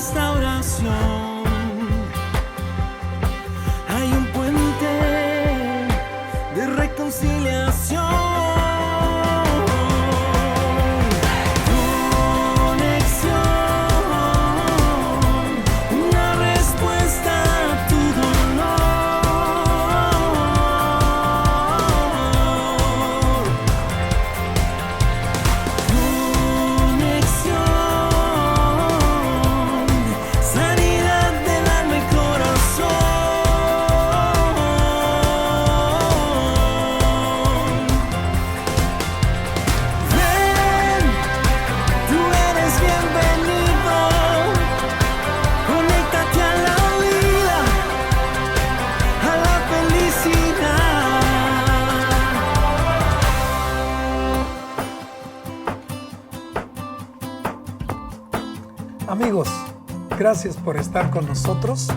restauración. Hay un puente de reconciliación. Amigos, gracias por estar con nosotros.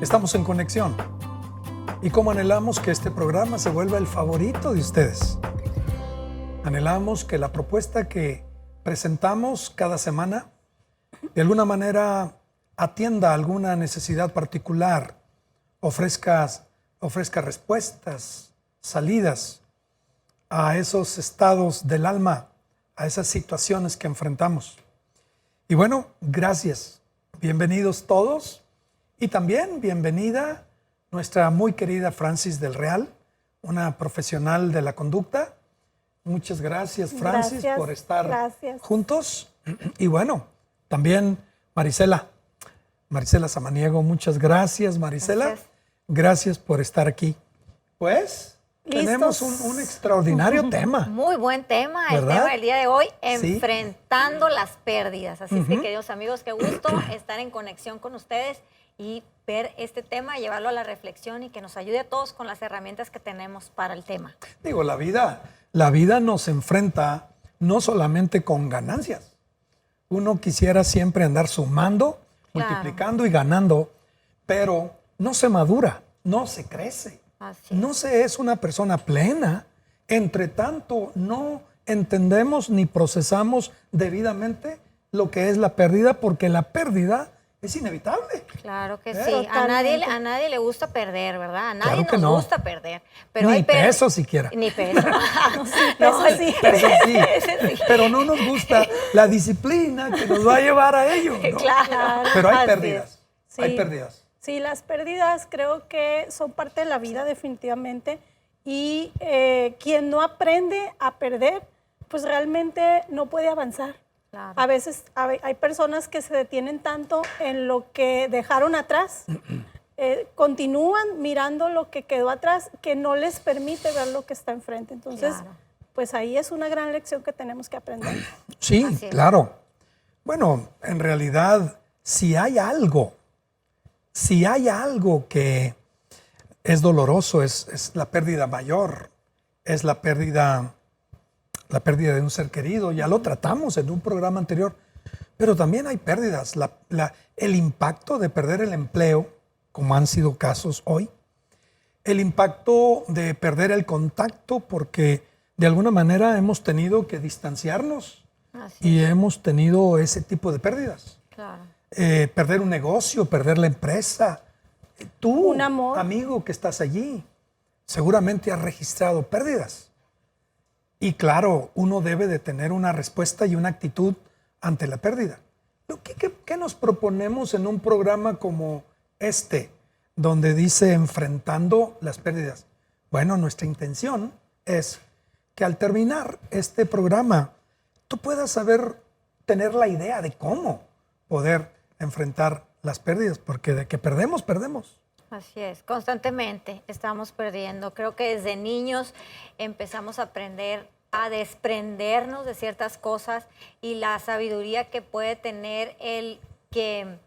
Estamos en conexión. Y como anhelamos que este programa se vuelva el favorito de ustedes. Anhelamos que la propuesta que presentamos cada semana de alguna manera atienda alguna necesidad particular, ofrezca respuestas, salidas a esos estados del alma, a esas situaciones que enfrentamos. Y bueno, gracias. Bienvenidos todos. Y también bienvenida nuestra muy querida Francis del Real, una profesional de la conducta. Muchas gracias, Francis, por estar juntos. Y bueno, también Marisela Samaniego. Muchas gracias, Marisela. Gracias por estar aquí. Pues tenemos un extraordinario tema. Muy buen tema, ¿verdad? El tema del día de hoy, enfrentando las pérdidas. Así es que, queridos amigos, qué gusto estar en conexión con ustedes y ver este tema, llevarlo a la reflexión y que nos ayude a todos con las herramientas que tenemos para el tema. Digo, la vida nos enfrenta no solamente con ganancias. Uno quisiera siempre andar sumando, multiplicando y ganando, pero no se madura, no se crece. No se es una persona plena. Entre tanto, no entendemos ni procesamos debidamente lo que es la pérdida, porque la pérdida es inevitable. Claro que sí. A nadie le gusta perder, ¿verdad? A nadie claro nos gusta perder. Pero ni peso siquiera. Ni peso. Peso sí. Pero no nos gusta la disciplina que nos va a llevar a ello, ¿no? Claro. Pero hay pérdidas. Sí. Hay pérdidas. Sí, las pérdidas creo que son parte de la vida definitivamente y quien no aprende a perder, pues realmente no puede avanzar. Claro. A veces hay personas que se detienen tanto en lo que dejaron atrás, continúan mirando lo que quedó atrás, que no les permite ver lo que está enfrente. Entonces, pues ahí es una gran lección que tenemos que aprender. Sí, claro. Bueno, en realidad, si hay algo que es doloroso, es la pérdida mayor, es la pérdida de un ser querido. Ya lo tratamos en un programa anterior, pero también hay pérdidas. El impacto de perder el empleo, como han sido casos hoy, el impacto de perder el contacto, porque de alguna manera hemos tenido que distanciarnos y hemos tenido ese tipo de pérdidas. Claro. Perder un negocio, perder la empresa. Tú, un amor, amigo que estás allí, seguramente has registrado pérdidas. Y claro, uno debe de tener una respuesta y una actitud ante la pérdida. ¿Qué nos proponemos en un programa como este, donde dice enfrentando las pérdidas? Bueno, nuestra intención es que al terminar este programa, tú puedas tener la idea de cómo poder enfrentar las pérdidas, porque de que perdemos, perdemos. Así es, constantemente estamos perdiendo. Creo que desde niños empezamos a aprender a desprendernos de ciertas cosas y la sabiduría que puede tener el que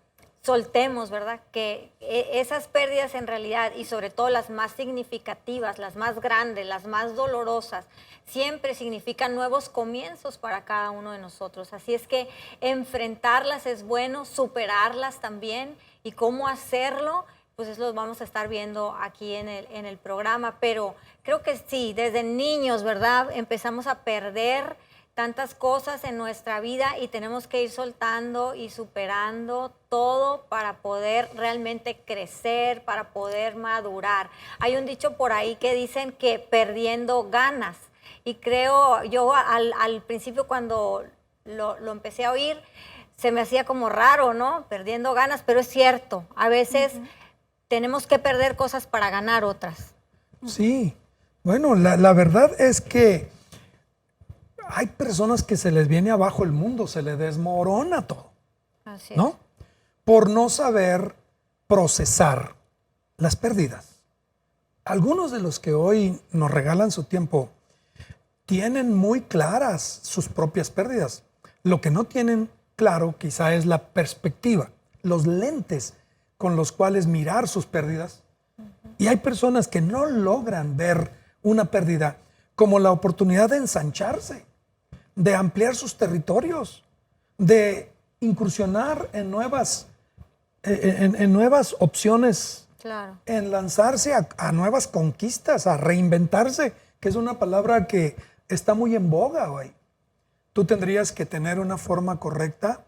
soltemos, ¿verdad? Que esas pérdidas en realidad, y sobre todo las más significativas, las más grandes, las más dolorosas, siempre significan nuevos comienzos para cada uno de nosotros. Así es que enfrentarlas es bueno, superarlas también, y cómo hacerlo, pues eso lo vamos a estar viendo aquí en el programa. Pero creo que sí, desde niños, ¿verdad? Empezamos a perder tantas cosas en nuestra vida y tenemos que ir soltando y superando todo para poder realmente crecer, para poder madurar. Hay un dicho por ahí que dicen que perdiendo ganas. Y creo, yo al principio cuando lo empecé a oír, se me hacía como raro, ¿no? Perdiendo ganas, pero es cierto. A veces tenemos que perder cosas para ganar otras. Sí, bueno, la verdad es que hay personas que se les viene abajo el mundo, se les desmorona todo, Así ¿no? es. Por no saber procesar las pérdidas. Algunos de los que hoy nos regalan su tiempo tienen muy claras sus propias pérdidas. Lo que no tienen claro quizá es la perspectiva, los lentes con los cuales mirar sus pérdidas. Y hay personas que no logran ver una pérdida como la oportunidad de ensancharse, de ampliar sus territorios, de incursionar en nuevas opciones, Claro. en lanzarse a nuevas conquistas, a reinventarse, que es una palabra que está muy en boga hoy. Tú tendrías que tener una forma correcta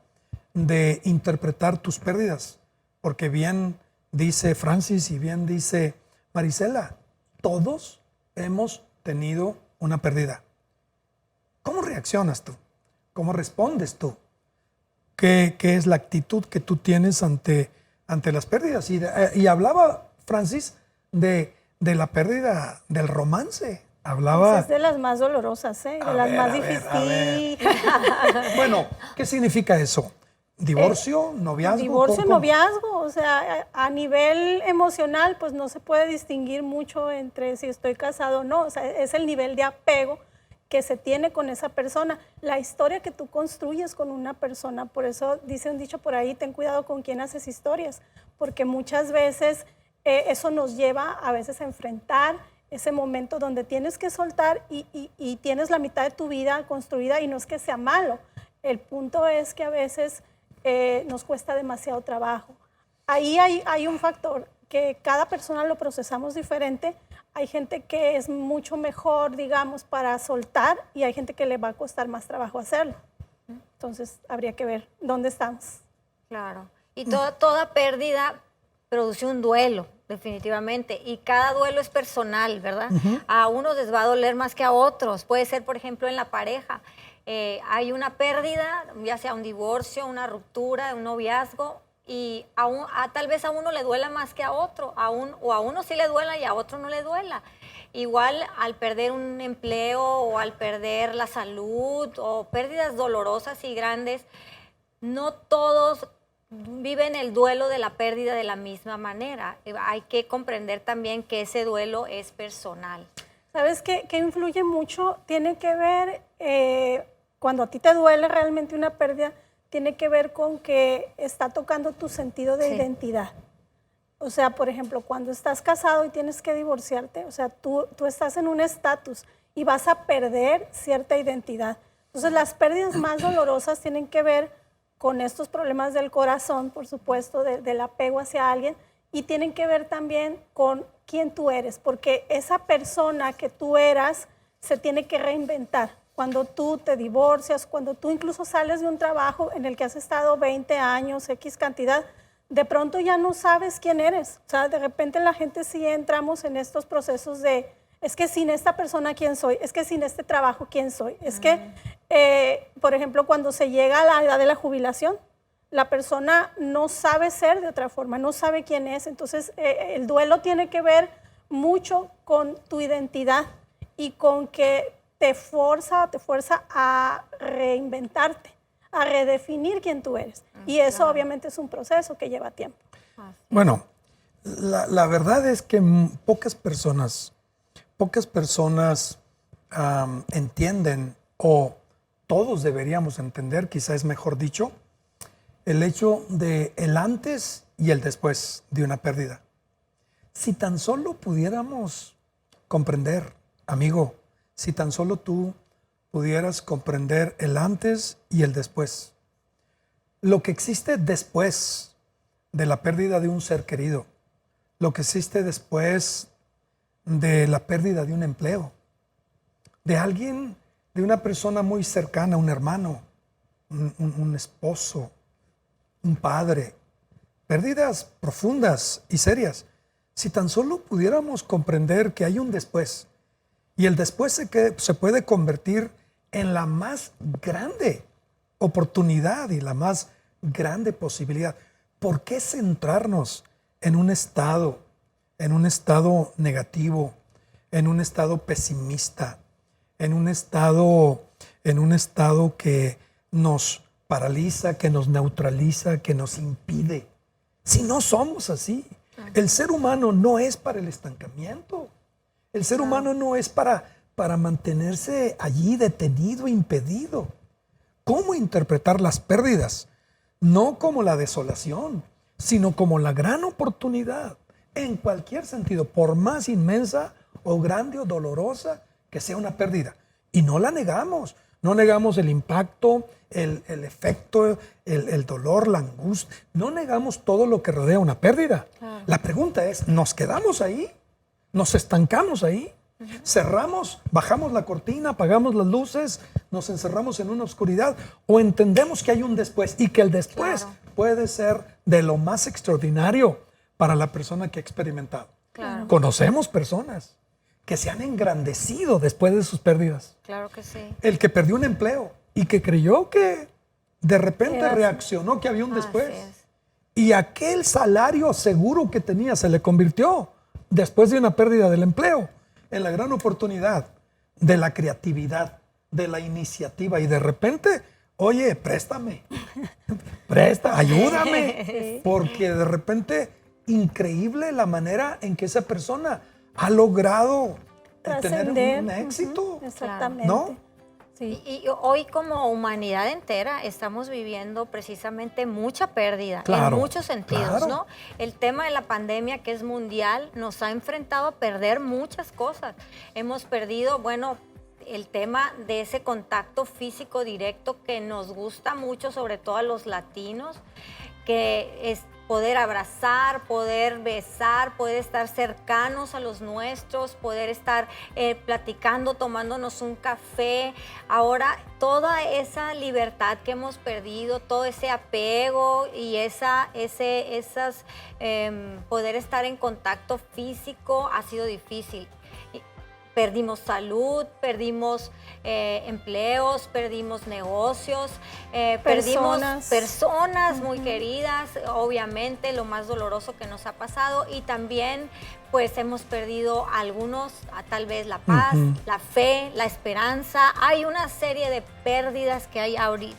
de interpretar tus pérdidas, porque bien dice Francis y bien dice Marisela, todos hemos tenido una pérdida. ¿Cómo reaccionas tú? ¿Cómo respondes tú? ¿Qué es la actitud que tú tienes ante las pérdidas? Y hablaba Francis de la pérdida del romance. Hablaba... Es de las más dolorosas, de las más difíciles. Bueno, ¿qué significa eso? ¿Divorcio? ¿Noviazgo? Divorcio, ¿Cómo? noviazgo, o sea, a nivel emocional, pues no se puede distinguir mucho entre si estoy casado o no, o sea, es el nivel de apego que se tiene con esa persona, la historia que tú construyes con una persona. Por eso dice un dicho por ahí, ten cuidado con quién haces historias, porque muchas veces eso nos lleva a veces a enfrentar ese momento donde tienes que soltar y tienes la mitad de tu vida construida, y no es que sea malo, el punto es que a veces nos cuesta demasiado trabajo. Ahí hay un factor, que cada persona lo procesamos diferente. Hay gente que es mucho mejor, digamos, para soltar, y hay gente que le va a costar más trabajo hacerlo. Entonces, habría que ver dónde estamos. Claro. Y toda pérdida produce un duelo, definitivamente. Y cada duelo es personal, ¿verdad? A unos les va a doler más que a otros. Puede ser, por ejemplo, en la pareja. Hay una pérdida, ya sea un divorcio, una ruptura, un noviazgo, y tal vez a uno le duela más que a otro, o a uno sí le duela y a otro no le duela. Igual al perder un empleo o al perder la salud o pérdidas dolorosas y grandes, no todos viven el duelo de la pérdida de la misma manera. Hay que comprender también que ese duelo es personal. ¿Sabes qué influye mucho? Tiene que ver, cuando a ti te duele realmente una pérdida, tiene que ver con que está tocando tu sentido de identidad. O sea, por ejemplo, cuando estás casado y tienes que divorciarte, o sea, tú estás en un estatus y vas a perder cierta identidad. Entonces, las pérdidas más dolorosas tienen que ver con estos problemas del corazón, por supuesto, del apego hacia alguien, y tienen que ver también con quién tú eres, porque esa persona que tú eras se tiene que reinventar. Cuando tú te divorcias, cuando tú incluso sales de un trabajo en el que has estado 20 años, X cantidad, de pronto ya no sabes quién eres. O sea, de repente la gente sí entramos en estos procesos de, es que sin esta persona, ¿quién soy? Es que sin este trabajo, ¿quién soy? Es que, por ejemplo, cuando se llega a la edad de la jubilación, la persona no sabe ser de otra forma, no sabe quién es. Entonces, el duelo tiene que ver mucho con tu identidad y con que te fuerza a reinventarte, a redefinir quién tú eres. Y eso claro, obviamente es un proceso que lleva tiempo. Bueno, la verdad es que pocas personas entienden, o todos deberíamos entender, quizá es mejor dicho, el hecho de el antes y el después de una pérdida. Si tan solo pudiéramos comprender, amigo, si tan solo tú pudieras comprender el antes y el después, lo que existe después de la pérdida de un ser querido, lo que existe después de la pérdida de un empleo, de alguien de una persona muy cercana, un hermano, un esposo, un padre. Pérdidas profundas y serias. Si tan solo pudiéramos comprender que hay un después, y el después se puede convertir en la más grande oportunidad y la más grande posibilidad. ¿Por qué centrarnos en un estado negativo, en un estado pesimista, en un estado que nos paraliza, que nos neutraliza, que nos impide? Si no somos así, el ser humano no es para el estancamiento. El ser humano no es para mantenerse allí detenido, impedido. ¿Cómo interpretar las pérdidas? No como la desolación, sino como la gran oportunidad, en cualquier sentido, por más inmensa o grande o dolorosa que sea una pérdida. Y no la negamos, no negamos el impacto, el efecto, el dolor, la angustia. No negamos todo lo que rodea una pérdida. La pregunta es, ¿nos quedamos ahí? ¿Nos estancamos ahí? ¿Cerramos, bajamos la cortina, apagamos las luces, nos encerramos en una oscuridad? ¿O entendemos que hay un después y que el después puede ser de lo más extraordinario para la persona que ha experimentado? Conocemos personas que se han engrandecido después de sus pérdidas. Claro que sí. El que perdió un empleo y que creyó que de repente reaccionó que había un después. Y aquel salario seguro que tenía se le convirtió, después de una pérdida del empleo, en la gran oportunidad de la creatividad, de la iniciativa. Y de repente, oye, préstame, ayúdame. Porque de repente, increíble la manera en que esa persona ha logrado tener un éxito. Exactamente. ¿No? Sí. Y hoy como humanidad entera estamos viviendo precisamente mucha pérdida en muchos sentidos, ¿no? El tema de la pandemia, que es mundial, nos ha enfrentado a perder muchas cosas. Hemos perdido, bueno, el tema de ese contacto físico directo que nos gusta mucho, sobre todo a los latinos, que es poder abrazar, poder besar, poder estar cercanos a los nuestros, poder estar platicando, tomándonos un café. Ahora, toda esa libertad que hemos perdido, todo ese apego y poder estar en contacto físico ha sido difícil. Perdimos salud, perdimos empleos, perdimos negocios, perdimos personas muy queridas, obviamente lo más doloroso que nos ha pasado, y también pues hemos perdido algunos, tal vez la paz, la fe, la esperanza. Hay una serie de pérdidas que hay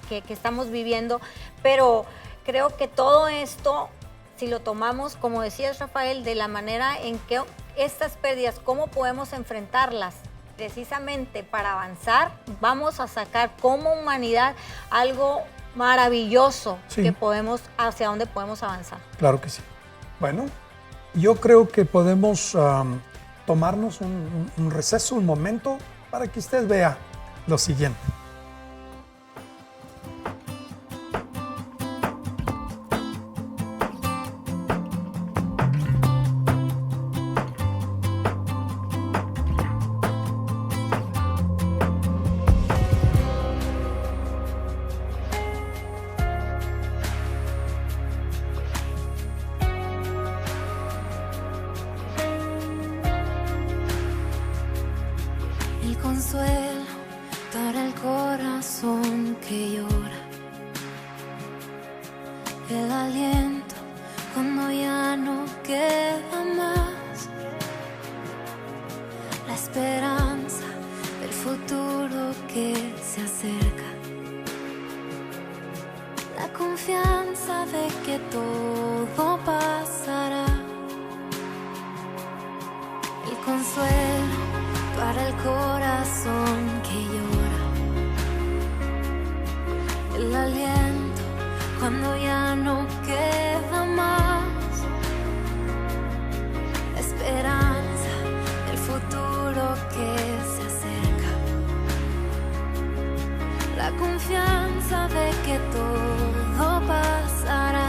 que estamos viviendo, pero creo que todo esto, si lo tomamos, como decías, Rafael, de la manera en que estas pérdidas, cómo podemos enfrentarlas precisamente para avanzar, vamos a sacar como humanidad algo maravilloso hacia donde podemos avanzar. Claro que sí. Bueno, yo creo que podemos tomarnos un receso, un momento, para que usted vea lo siguiente. Consuelo para el corazón que llora, el aliento cuando ya no queda más, la esperanza del futuro que se acerca, la confianza de que todo pasará, el consuelo para el corazón que llora, el aliento cuando ya no queda más, la esperanza del futuro que se acerca, la confianza de que todo pasará.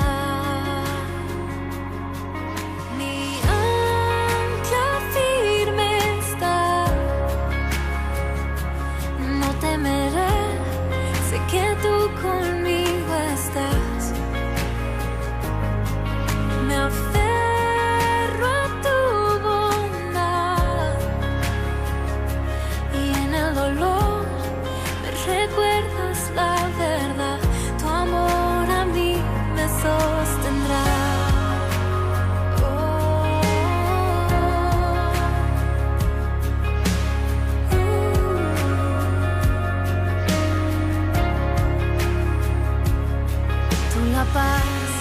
paz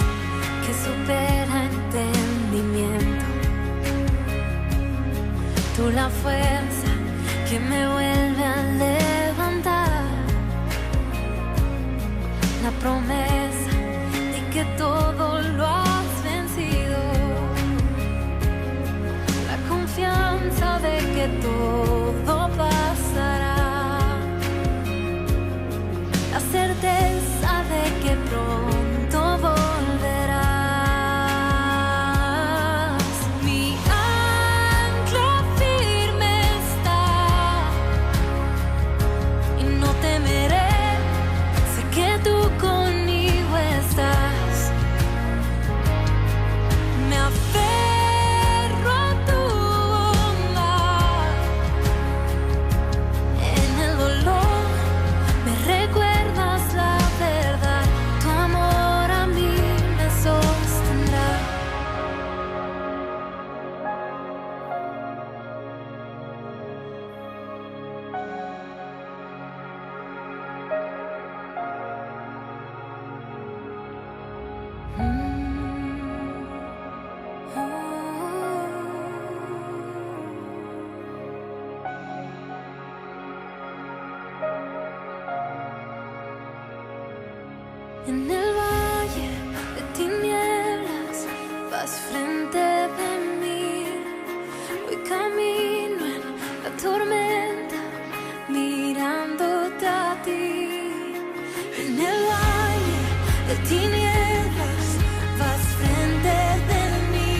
que supera entendimiento. Tú la fuerza que me vuelve a levantar. La promesa de que todo lo has vencido. La confianza de que todo pasará. La certeza de que pronto volverás. Mi ancla firme está y no temeré. Sé que tú conmigo estás. Me aferro a tu bondad. En el dolor me recuerdas la verdad. Tu amor a mí me sostendrá. En el valle de tinieblas vas frente de mí. Voy camino en la tormenta mirándote a ti. En el valle de tinieblas vas frente de mí.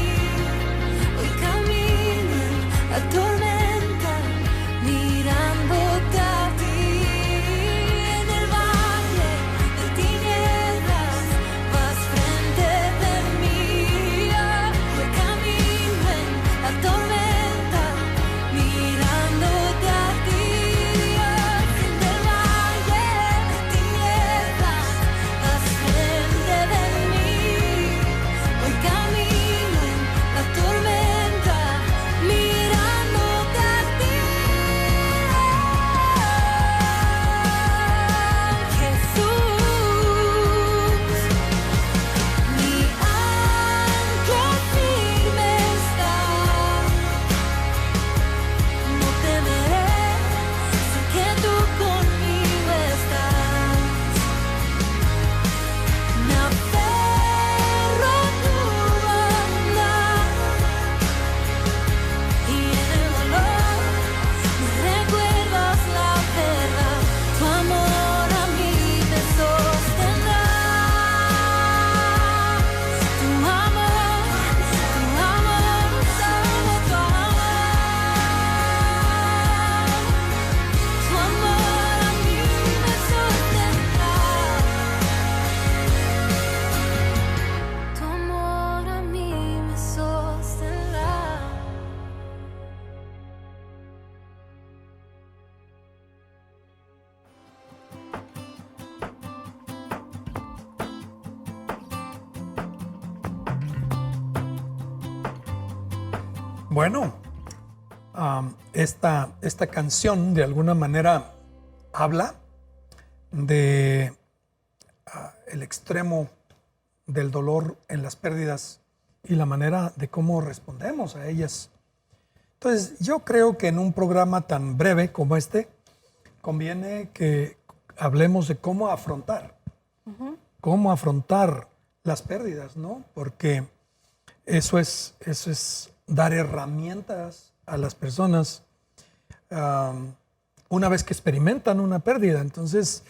Voy camino en la tormenta mirándote a ti. En el valle de tinieblas vas frente de mí. Voy camino en la tormenta mirándote a ti. En el valle de tinieblas vas frente de mí. Voy camino en la tormenta mirándote a ti. Jesús, mi ancla firme está. No temeré, sé que tú conmigo estás. Me aferro a tu bondad y en el dolor me recuerdas la verdad. Tu amor a mí me sostendrá. Tu amor, solo tu amor a mí me sostendrá. Tu amor a mí me sostendrá. Bueno, esta canción de alguna manera habla de el extremo del dolor en las pérdidas y la manera de cómo respondemos a ellas. Entonces, yo creo que en un programa tan breve como este, conviene que hablemos de cómo afrontar las pérdidas, ¿no? Porque eso es dar herramientas a las personas una vez que experimentan una pérdida. Entonces,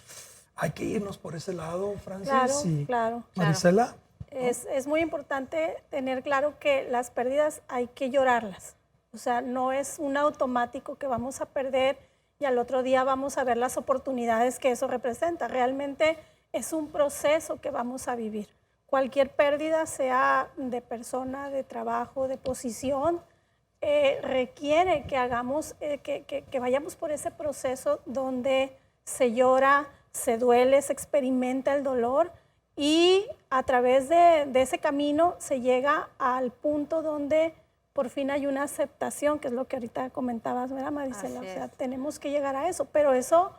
hay que irnos por ese lado, Francis y Marisela. Es muy importante tener claro que las pérdidas hay que llorarlas. O sea, no es un automático que vamos a perder y al otro día vamos a ver las oportunidades que eso representa. Realmente es un proceso que vamos a vivir. Cualquier pérdida, sea de persona, de trabajo, de posición, requiere que hagamos, que vayamos por ese proceso donde se llora, se duele, se experimenta el dolor y a través de ese camino se llega al punto donde por fin hay una aceptación, que es lo que ahorita comentabas, ¿verdad, Marisela? O sea, tenemos que llegar a eso, pero eso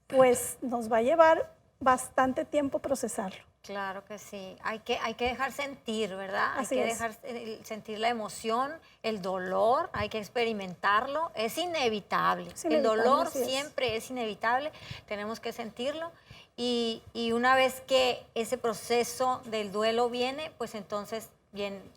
pues nos va a llevar bastante tiempo procesarlo. Claro que sí. Hay que dejar sentir, ¿verdad? Así hay que es. dejar sentir la emoción, el dolor, hay que experimentarlo. Es inevitable. Es El inevitable, dolor así es. siempre es inevitable. Tenemos que sentirlo. Y una vez que ese proceso del duelo viene, pues entonces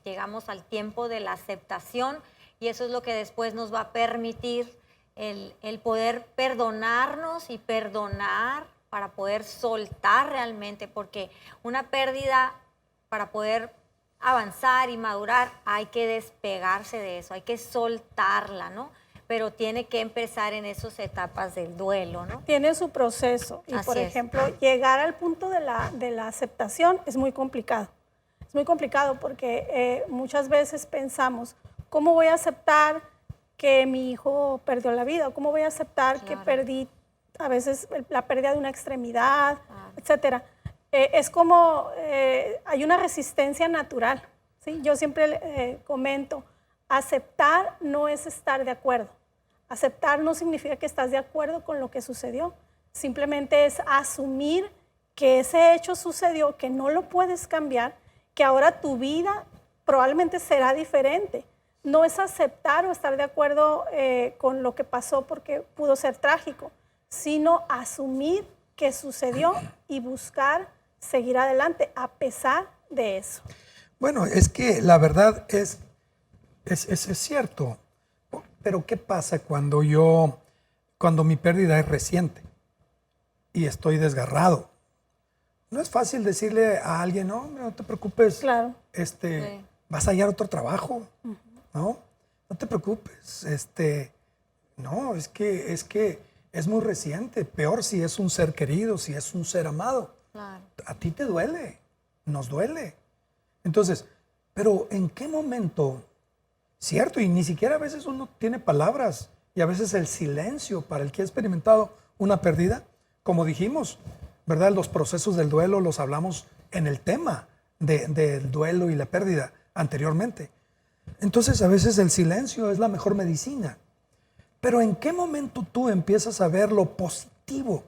llegamos al tiempo de la aceptación y eso es lo que después nos va a permitir el poder perdonarnos y perdonar para poder soltar realmente, porque una pérdida, para poder avanzar y madurar, hay que despegarse de eso, hay que soltarla, ¿no? Pero tiene que empezar en esas etapas del duelo, ¿no? Tiene su proceso y, Así por es. ejemplo, llegar al punto de la aceptación es muy complicado. Es muy complicado porque muchas veces pensamos, ¿cómo voy a aceptar que mi hijo perdió la vida? ¿Cómo voy a aceptar que Claro. perdí a veces la pérdida de una extremidad, etcétera? Es como, hay una resistencia natural, ¿sí? Yo siempre comento, aceptar no es estar de acuerdo. Aceptar no significa que estás de acuerdo con lo que sucedió. Simplemente es asumir que ese hecho sucedió, que no lo puedes cambiar, que ahora tu vida probablemente será diferente. No es aceptar o estar de acuerdo con lo que pasó porque pudo ser trágico, sino asumir que sucedió y buscar seguir adelante a pesar de eso. Bueno, es que la verdad es cierto, pero ¿qué pasa cuando mi pérdida es reciente y estoy desgarrado? No es fácil decirle a alguien, no, hombre, no te preocupes, Claro. vas a hallar otro trabajo, ¿no? No te preocupes, no, es que es muy reciente, peor si es un ser querido, si es un ser amado. Claro. A ti te duele, nos duele. Entonces, pero ¿en qué momento? Cierto, y ni siquiera a veces uno tiene palabras y a veces el silencio para el que ha experimentado una pérdida, como dijimos, ¿verdad? Los procesos del duelo los hablamos en el tema del duelo y la pérdida anteriormente. Entonces, a veces el silencio es la mejor medicina. Pero ¿en qué momento tú empiezas a ver lo positivo?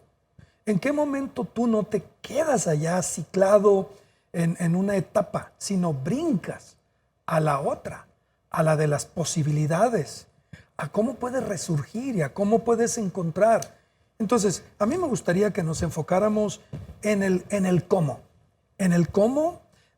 ¿En qué momento tú no te quedas allá ciclado en una etapa, sino brincas a la otra, a la de las posibilidades, a cómo puedes resurgir y a cómo puedes encontrar? Entonces, a mí me gustaría que nos enfocáramos en el cómo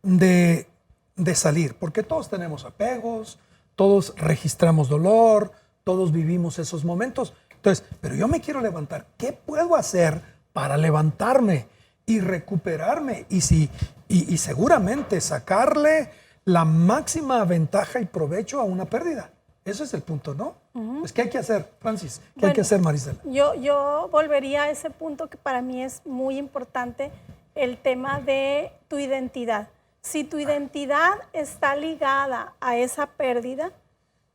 de salir, porque todos tenemos apegos, todos registramos dolor, todos vivimos esos momentos. Entonces, pero yo me quiero levantar. ¿Qué puedo hacer para levantarme y recuperarme? Y seguramente sacarle la máxima ventaja y provecho a una pérdida. Ese es el punto, ¿no? Pues, ¿qué hay que hacer, Francis? ¿Qué hay que hacer, Marisela? Yo volvería a ese punto que para mí es muy importante, el tema de tu identidad. Si tu identidad está ligada a esa pérdida,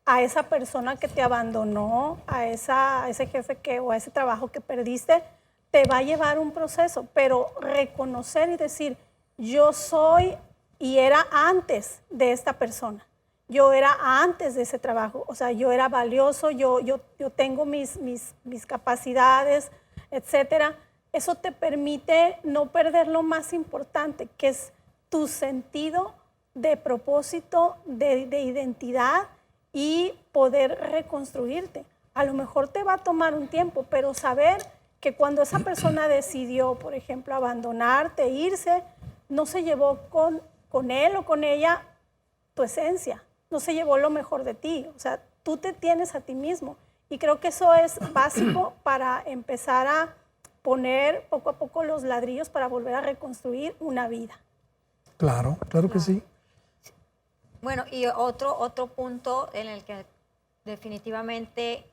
a esa persona que te abandonó, a ese jefe o a ese trabajo que perdiste, te va a llevar un proceso, pero reconocer y decir, yo soy y era antes de esta persona. Yo era antes de ese trabajo, o sea, yo era valioso, yo tengo mis capacidades, etcétera. Eso te permite no perder lo más importante, que es tu sentido de propósito, de identidad y poder reconstruirte. A lo mejor te va a tomar un tiempo, pero saber que cuando esa persona decidió, por ejemplo, abandonarte, irse, no se llevó con él o con ella tu esencia, no se llevó lo mejor de ti. O sea, tú te tienes a ti mismo. Y creo que eso es básico para empezar a poner poco a poco los ladrillos para volver a reconstruir una vida. Claro, claro que sí. Bueno, y otro punto en el que definitivamente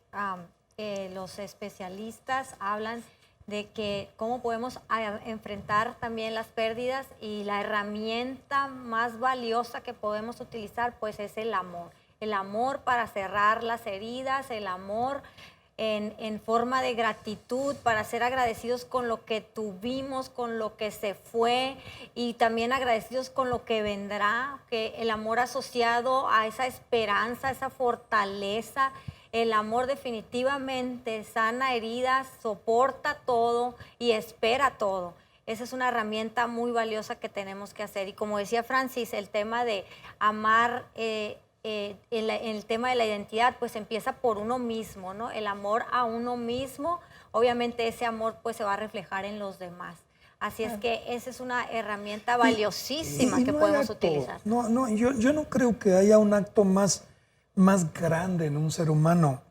los especialistas hablan de que cómo podemos enfrentar también las pérdidas, y la herramienta más valiosa que podemos utilizar pues es el amor para cerrar las heridas, el amor en forma de gratitud, para ser agradecidos con lo que tuvimos, con lo que se fue, y también agradecidos con lo que vendrá, que el amor asociado a esa esperanza, esa fortaleza. El amor definitivamente sana heridas, soporta todo y espera todo. esa es una herramienta muy valiosa que tenemos que hacer. Y como decía Francis, el tema de amar, el tema de la identidad, pues empieza por uno mismo, ¿no? El amor a uno mismo, obviamente ese amor pues se va a reflejar en los demás. Así es que esa es una herramienta valiosísima Y que no hay podemos acto, utilizar. yo no creo que haya un acto más grande en un ser humano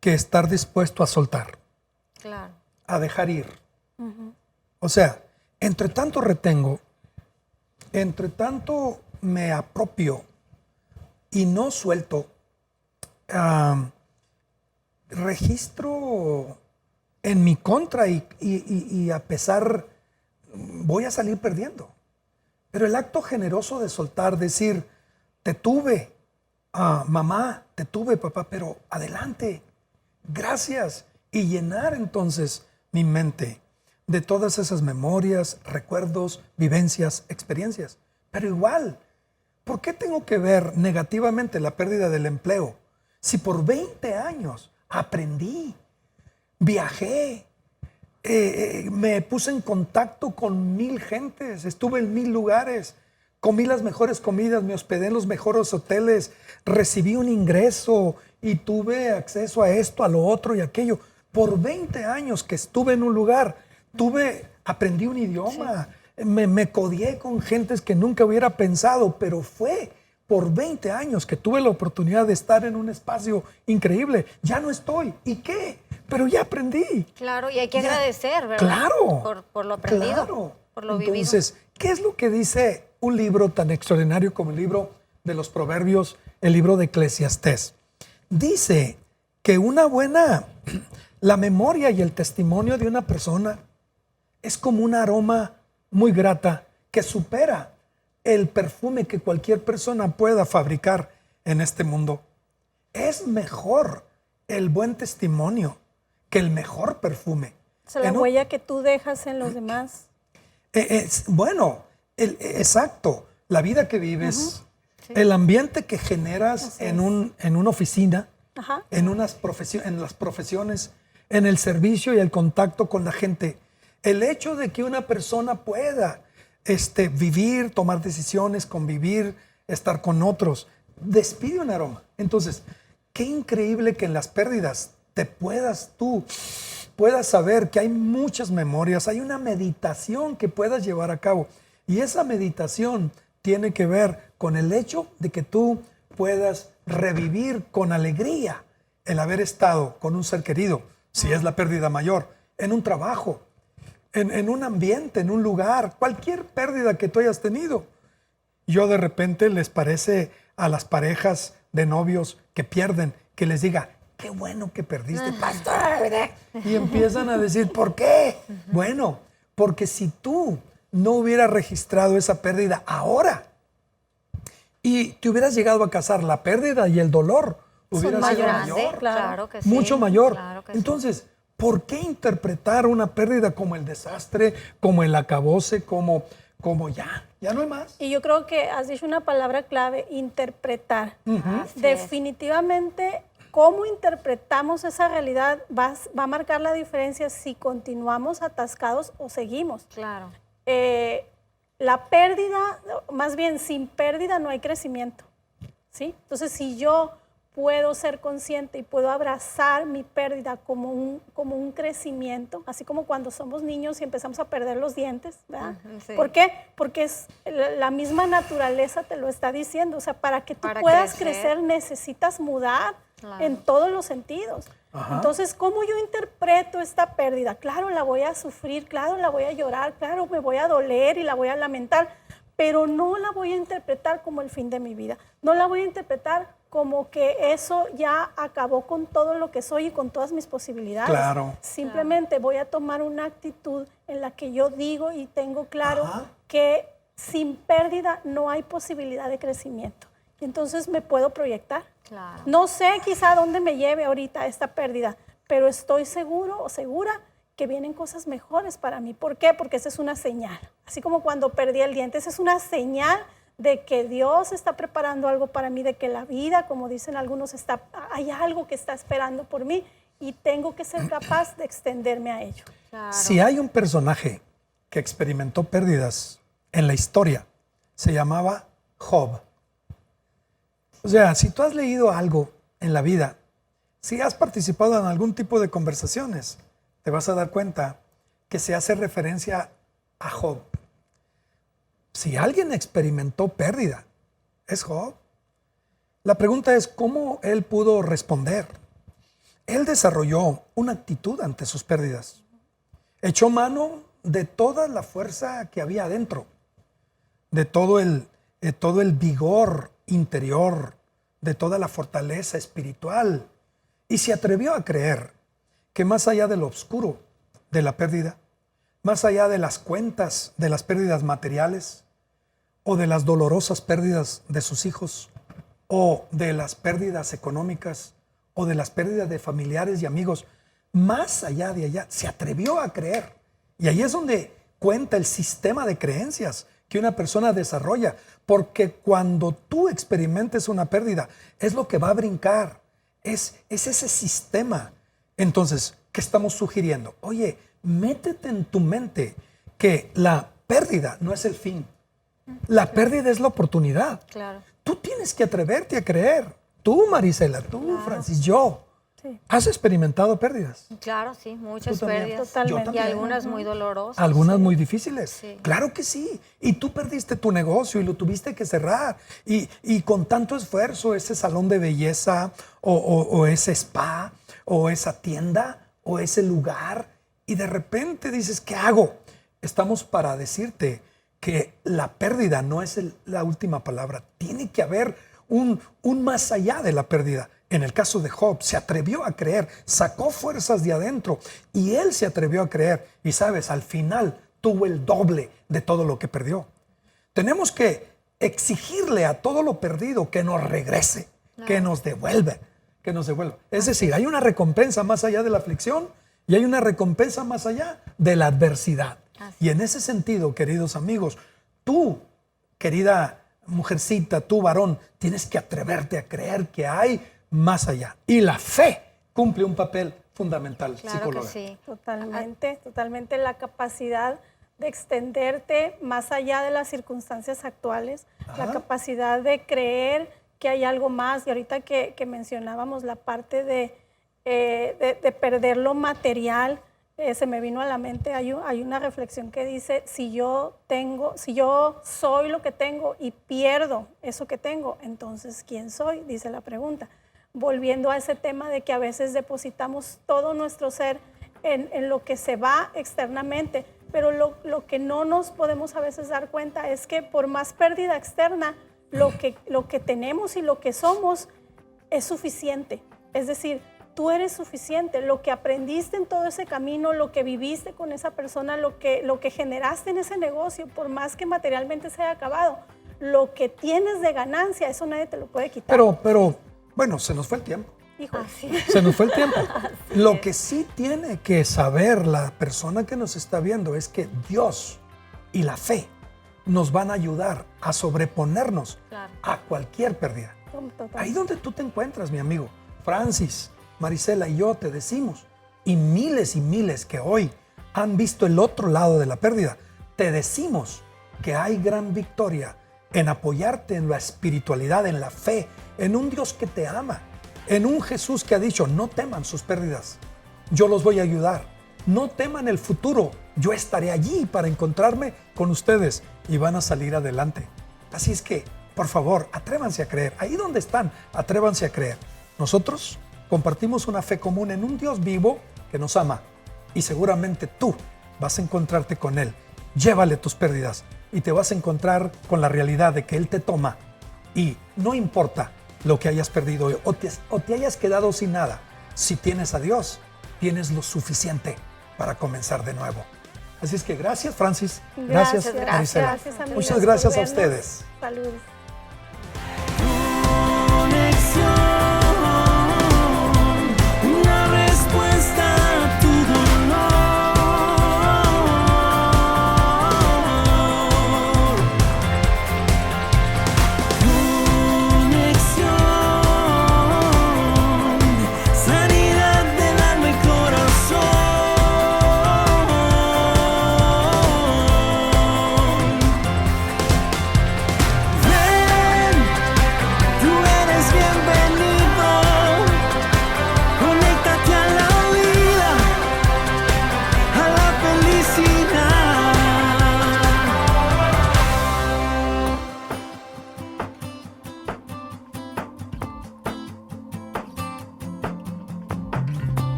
que estar dispuesto a soltar, Claro. a dejar ir. O sea, entre tanto retengo, entre tanto me apropio y no suelto, registro en mi contra y a pesar voy a salir perdiendo. Pero el acto generoso de soltar, decir, te tuve, mamá, te tuve, papá, pero adelante, gracias. Y llenar entonces mi mente de todas esas memorias, recuerdos, vivencias, experiencias. Pero igual, ¿por qué tengo que ver negativamente la pérdida del empleo? Si por 20 años aprendí, viajé, me puse en contacto con 1000 gentes, estuve en 1000 lugares, comí las mejores comidas, me hospedé en los mejores hoteles, recibí un ingreso y tuve acceso a esto, a lo otro y aquello. Por 20 años que estuve en un lugar, aprendí un idioma, me codié con gentes que nunca hubiera pensado, pero fue por 20 años que tuve la oportunidad de estar en un espacio increíble. Ya no estoy. ¿Y qué? Pero ya aprendí. Claro, y hay que agradecer, ¿verdad? Claro. Por lo aprendido, Claro. por lo vivido. Entonces, ¿qué es lo que dice un libro tan extraordinario como el libro de los Proverbios, el libro de Eclesiastés? Dice que la memoria y el testimonio de una persona es como un aroma muy grata que supera el perfume que cualquier persona pueda fabricar en este mundo. Es mejor el buen testimonio que el mejor perfume. O sea, la huella que tú dejas en los demás. Exacto. La vida que vives, el ambiente que generas en una oficina, en las profesiones, en el servicio y el contacto con la gente. El hecho de que una persona pueda vivir, tomar decisiones, convivir, estar con otros, despide un aroma. Entonces, qué increíble que en las pérdidas puedas saber que hay muchas memorias, hay una meditación que puedas llevar a cabo. Y esa meditación tiene que ver con el hecho de que tú puedas revivir con alegría el haber estado con un ser querido, si es la pérdida mayor, en un trabajo, en un ambiente, en un lugar, cualquier pérdida que tú hayas tenido. Yo de repente les parece a las parejas de novios que pierden, que les diga, qué bueno que perdiste, pastor. Y empiezan a decir, ¿por qué? Bueno, porque si tú no hubieras registrado esa pérdida ahora y te hubieras llegado a casar, la pérdida y el dolor hubiera sido mayor. Claro que sí. Mucho mayor. Claro que Entonces, ¿por qué interpretar una pérdida como el desastre, como el acabose, como ya no hay más? Y yo creo que has dicho una palabra clave, interpretar. Definitivamente, cómo interpretamos esa realidad va a marcar la diferencia si continuamos atascados o seguimos. Claro. La pérdida, más bien sin pérdida no hay crecimiento, ¿sí? Entonces, si yo puedo ser consciente y puedo abrazar mi pérdida como un crecimiento, así como cuando somos niños y empezamos a perder los dientes, ¿verdad? Sí. ¿Por qué? Porque la misma naturaleza te lo está diciendo. O sea, para que tú puedas crecer necesitas mudar en todos los sentidos. Entonces, ¿cómo yo interpreto esta pérdida? Claro, la voy a sufrir, claro, la voy a llorar, claro, me voy a doler y la voy a lamentar, pero no la voy a interpretar como el fin de mi vida. No la voy a interpretar como que eso ya acabó con todo lo que soy y con todas mis posibilidades. Claro. Simplemente voy a tomar una actitud en la que yo digo y tengo claro que sin pérdida no hay posibilidad de crecimiento. Y entonces me puedo proyectar. Claro. No sé quizá a dónde me lleve ahorita esta pérdida, pero estoy seguro o segura que vienen cosas mejores para mí. ¿Por qué? Porque esa es una señal. Así como cuando perdí el diente, esa es una señal de que Dios está preparando algo para mí, de que la vida, como dicen algunos, hay algo que está esperando por mí y tengo que ser capaz de extenderme a ello. Claro. Si hay un personaje que experimentó pérdidas en la historia se llamaba Job. O sea, si tú has leído algo en la vida, si has participado en algún tipo de conversaciones, te vas a dar cuenta que se hace referencia a Job. Si alguien experimentó pérdida, es Job. La pregunta es cómo él pudo responder. Él desarrolló una actitud ante sus pérdidas. Echó mano de toda la fuerza que había adentro, de todo el vigor interior, de toda la fortaleza espiritual, y se atrevió a creer que más allá de lo oscuro de la pérdida, más allá de las cuentas de las pérdidas materiales o de las dolorosas pérdidas de sus hijos o de las pérdidas económicas o de las pérdidas de familiares y amigos, más allá de allá, se atrevió a creer. Y ahí es donde cuenta el sistema de creencias que una persona desarrolla, porque cuando tú experimentes una pérdida, es lo que va a brincar, es ese sistema. Entonces, ¿qué estamos sugiriendo? Oye, métete en tu mente que la pérdida no es el fin. La pérdida es la oportunidad. Claro. Tú tienes que atreverte a creer. Tú, Marisela, tú, Claro. Francis, yo. Sí. ¿Has experimentado pérdidas? Claro, sí, muchas ¿Tú también? pérdidas. Totalmente. Yo Y también. algunas muy dolorosas. Algunas muy difíciles. Sí. Claro que sí. Y tú perdiste tu negocio y lo tuviste que cerrar. Y con tanto esfuerzo, ese salón de belleza o ese spa o esa tienda o ese lugar. Y de repente dices, ¿qué hago? Estamos para decirte que la pérdida no es la última palabra. Tiene que haber un más allá de la pérdida. En el caso de Job, se atrevió a creer, sacó fuerzas de adentro y él se atrevió a creer. Y sabes, al final tuvo el doble de todo lo que perdió. Tenemos que exigirle a todo lo perdido que nos regrese, que nos devuelva, Es decir, hay una recompensa más allá de la aflicción y hay una recompensa más allá de la adversidad. Y en ese sentido, queridos amigos, tú, querida mujercita, tú varón, tienes que atreverte a creer que hay más allá. Y la fe cumple un papel fundamental, Claro psicóloga. que sí. Totalmente la capacidad de extenderte más allá de las circunstancias actuales, la capacidad de creer que hay algo más. Y ahorita que mencionábamos la parte de perder lo material, se me vino a la mente, hay una reflexión que dice, si yo soy lo que tengo y pierdo eso que tengo, entonces ¿quién soy? Dice la pregunta. Volviendo a ese tema de que a veces depositamos todo nuestro ser en lo que se va externamente, pero lo que no nos podemos a veces dar cuenta es que por más pérdida externa, lo que tenemos y lo que somos es suficiente. Es decir, tú eres suficiente. Lo que aprendiste en todo ese camino, lo que viviste con esa persona, lo que generaste en ese negocio, por más que materialmente se haya acabado, lo que tienes de ganancia, eso nadie te lo puede quitar. Pero bueno, se nos fue el tiempo. Híjole. Se nos fue el tiempo. Lo que sí tiene que saber la persona que nos está viendo es que Dios y la fe nos van a ayudar a sobreponernos a cualquier pérdida. Totalmente. Ahí donde tú te encuentras, mi amigo Francis, Marisela y yo te decimos, y miles que hoy han visto el otro lado de la pérdida, te decimos que hay gran victoria en apoyarte en la espiritualidad, en la fe, en un Dios que te ama, en un Jesús que ha dicho, no teman sus pérdidas, yo los voy a ayudar, no teman el futuro, yo estaré allí para encontrarme con ustedes y van a salir adelante. Así es que, por favor, atrévanse a creer, ahí donde están, atrévanse a creer. Nosotros compartimos una fe común en un Dios vivo que nos ama y seguramente tú vas a encontrarte con Él. Llévale tus pérdidas y te vas a encontrar con la realidad de que Él te toma y no importa lo que hayas perdido o te hayas quedado sin nada. Si tienes a Dios, tienes lo suficiente para comenzar de nuevo. Así es que gracias, Francis. Gracias, Marisela. Gracias, amigos, Muchas gracias por a vernos. ustedes. Saludos.